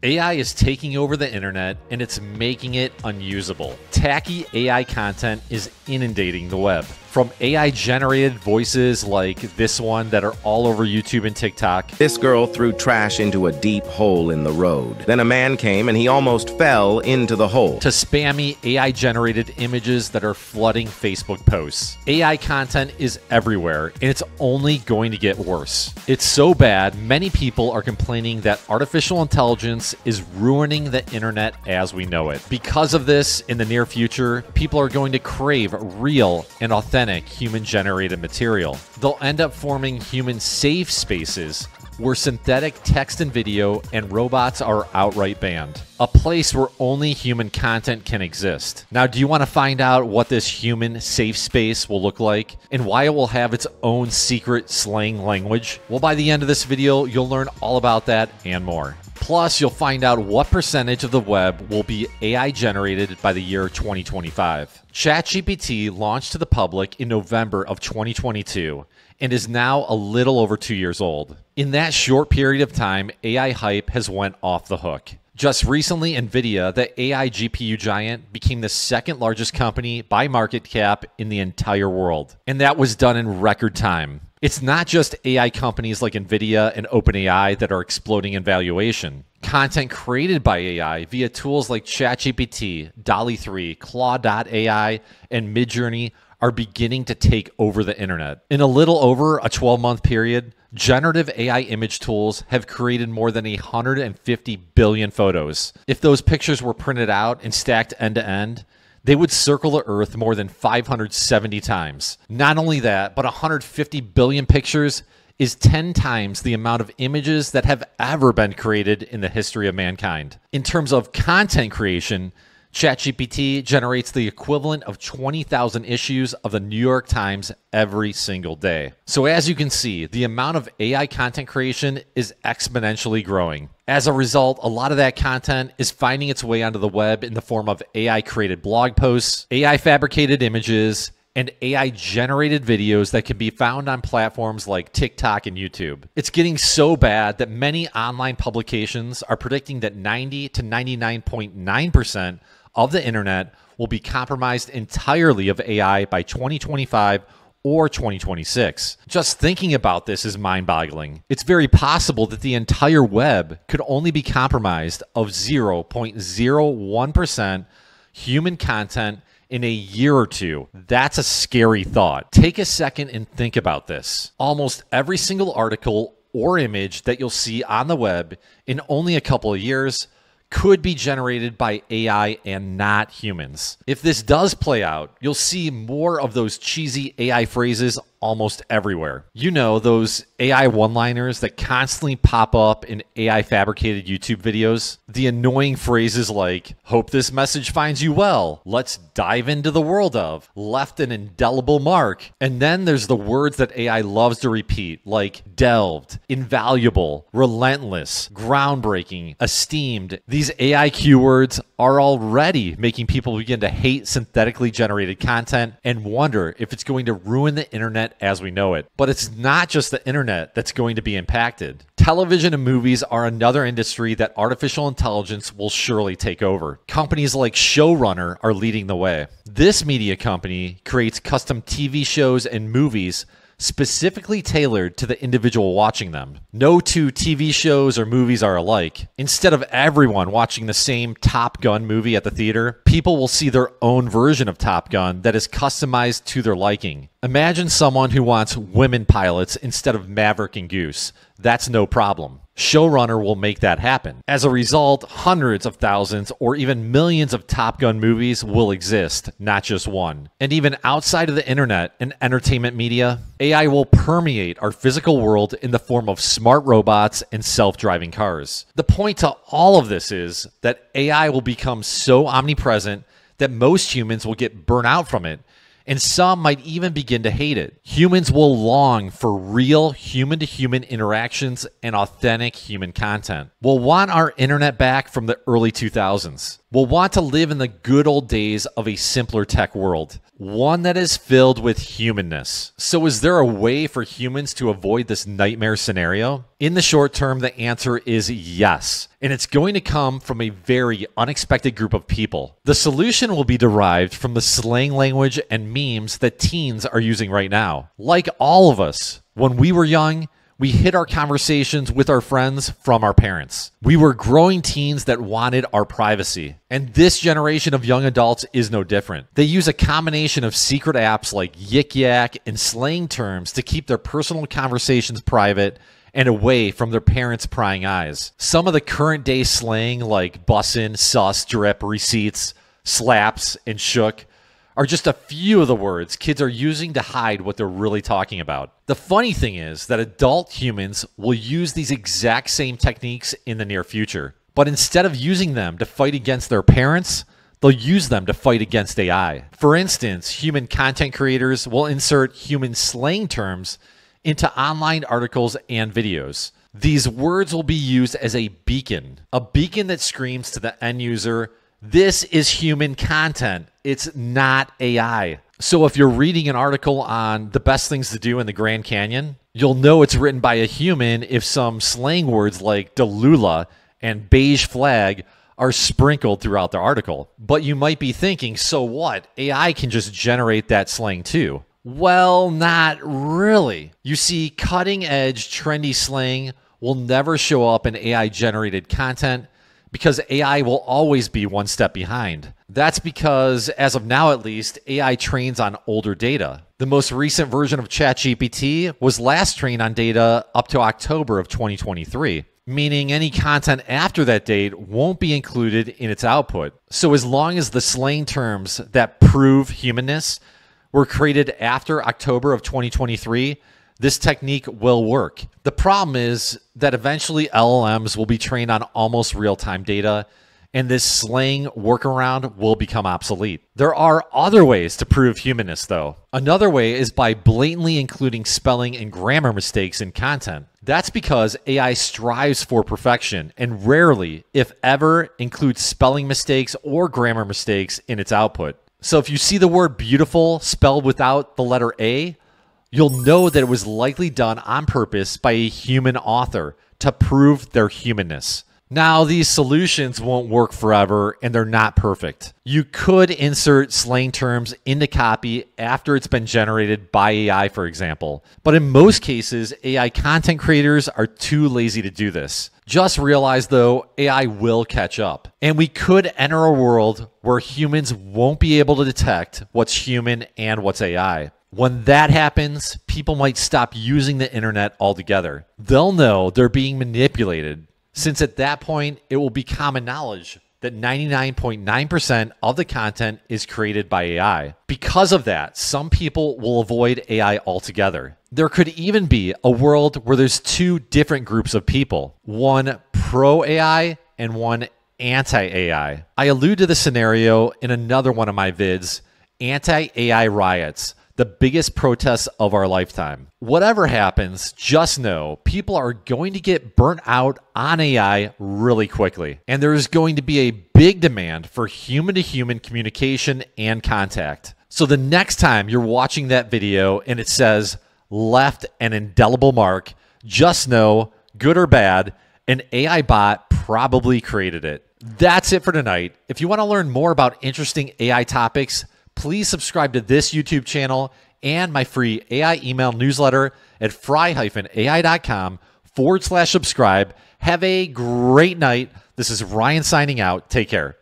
AI is taking over the internet and it's making it unusable. Tacky AI content is inundating the web. From AI-generated voices like this one that are all over YouTube and TikTok. This girl threw trash into a deep hole in the road. Then a man came and he almost fell into the hole. To spammy AI-generated images that are flooding Facebook posts. AI content is everywhere and it's only going to get worse. It's so bad, many people are complaining that artificial intelligence is ruining the internet as we know it. Because of this, in the near future, people are going to crave real and authentic human-generated material. They'll end up forming human safe spaces where synthetic text and video and robots are outright banned. A place where only human content can exist. Now, do you want to find out what this human safe space will look like and why it will have its own secret slang language? Well, by the end of this video, you'll learn all about that and more. Plus, you'll find out what percentage of the web will be AI generated by the year 2025. ChatGPT launched to the public in November of 2022 and is now a little over 2 years old. In that short period of time, AI hype has went off the hook. Just recently, NVIDIA, the AI GPU giant, became the second largest company by market cap in the entire world. And that was done in record time. It's not just AI companies like NVIDIA and OpenAI that are exploding in valuation. Content created by AI via tools like ChatGPT, DALL-E 3, Claude.ai, and Midjourney are beginning to take over the internet. In a little over a 12-month period, generative AI image tools have created more than 150 billion photos. If those pictures were printed out and stacked end to end, they would circle the Earth more than 570 times. Not only that, but 150 billion pictures is 10 times the amount of images that have ever been created in the history of mankind. In terms of content creation, ChatGPT generates the equivalent of 20,000 issues of the New York Times every single day. So as you can see, the amount of AI content creation is exponentially growing. As a result, a lot of that content is finding its way onto the web in the form of AI-created blog posts, AI-fabricated images, and AI-generated videos that can be found on platforms like TikTok and YouTube. It's getting so bad that many online publications are predicting that 90 to 99.9% of the internet will be compromised entirely of AI by 2025 or 2026. Just thinking about this is mind-boggling. It's very possible that the entire web could only be compromised of 0.01% human content in a year or two. That's a scary thought. Take a second and think about this. Almost every single article or image that you'll see on the web in only a couple of years could be generated by AI and not humans. If this does play out, you'll see more of those cheesy AI phrases almost everywhere. You know, those AI one-liners that constantly pop up in AI-fabricated YouTube videos. The annoying phrases like, hope this message finds you well, let's dive into the world of, left an indelible mark. And then there's the words that AI loves to repeat, like delved, invaluable, relentless, groundbreaking, esteemed. These AI keywords are already making people begin to hate synthetically generated content and wonder if it's going to ruin the internet as we know it. But it's not just the internet that's going to be impacted. Television and movies are another industry that artificial intelligence will surely take over. Companies like ShowRunner are leading the way. This media company creates custom TV shows and movies specifically tailored to the individual watching them. No two TV shows or movies are alike. Instead of everyone watching the same Top Gun movie at the theater, people will see their own version of Top Gun that is customized to their liking. Imagine someone who wants women pilots instead of Maverick and Goose. That's no problem. ShowRunner will make that happen. As a result, hundreds of thousands or even millions of Top Gun movies will exist, not just one. And even outside of the internet and entertainment media, AI will permeate our physical world in the form of smart robots and self-driving cars. The point to all of this is that AI will become so omnipresent that most humans will get burnt out from it, and some might even begin to hate it. Humans will long for real human-to-human interactions and authentic human content. We'll want our internet back from the early 2000s. We'll want to live in the good old days of a simpler tech world. one that is filled with humanness. So is there a way for humans to avoid this nightmare scenario? In the short term, the answer is yes. And it's going to come from a very unexpected group of people. The solution will be derived from the slang language and memes that teens are using right now. Like all of us, when we were young, we hid our conversations with our friends from our parents. We were growing teens that wanted our privacy. And this generation of young adults is no different. They use a combination of secret apps like Yik Yak and slang terms to keep their personal conversations private and away from their parents' prying eyes. Some of the current day slang like bussin', sus, drip, receipts, slaps, and shook are just a few of the words kids are using to hide what they're really talking about. The funny thing is that adult humans will use these exact same techniques in the near future. But instead of using them to fight against their parents, they'll use them to fight against AI. For instance, human content creators will insert human slang terms into online articles and videos. These words will be used as a beacon that screams to the end user, "This is human content. It's not AI." So if you're reading an article on the best things to do in the Grand Canyon, you'll know it's written by a human if some slang words like Delula and beige flag are sprinkled throughout the article. But you might be thinking, so what? AI can just generate that slang too. Well, not really. You see, cutting-edge, trendy slang will never show up in AI-generated content because AI will always be one step behind. That's because, as of now at least, AI trains on older data. The most recent version of ChatGPT was last trained on data up to October of 2023, meaning any content after that date won't be included in its output. So as long as the slang terms that prove humanness were created after October of 2023, this technique will work. The problem is that eventually LLMs will be trained on almost real-time data, and this slang workaround will become obsolete. There are other ways to prove humanness, though. Another way is by blatantly including spelling and grammar mistakes in content. That's because AI strives for perfection and rarely, if ever, includes spelling mistakes or grammar mistakes in its output. So if you see the word beautiful spelled without the letter A, you'll know that it was likely done on purpose by a human author to prove their humanness. Now, these solutions won't work forever and they're not perfect. You could insert slang terms into copy after it's been generated by AI, for example. But in most cases, AI content creators are too lazy to do this. Just realize, though, AI will catch up. And we could enter a world where humans won't be able to detect what's human and what's AI. When that happens, people might stop using the internet altogether. They'll know they're being manipulated, since at that point, it will be common knowledge that 99.9% of the content is created by AI. Because of that, some people will avoid AI altogether. There could even be a world where there's two different groups of people, one pro-AI and one anti-AI. I allude to the scenario in another one of my vids, anti-AI riots, the biggest protests of our lifetime. Whatever happens, just know people are going to get burnt out on AI really quickly. And there is going to be a big demand for human-to-human communication and contact. So the next time you're watching that video and it says left an indelible mark, just know, good or bad, an AI bot probably created it. That's it for tonight. If you want to learn more about interesting AI topics, please subscribe to this YouTube channel and my free AI email newsletter at fry-ai.com/subscribe. Have a great night. This is Ryan signing out. Take care.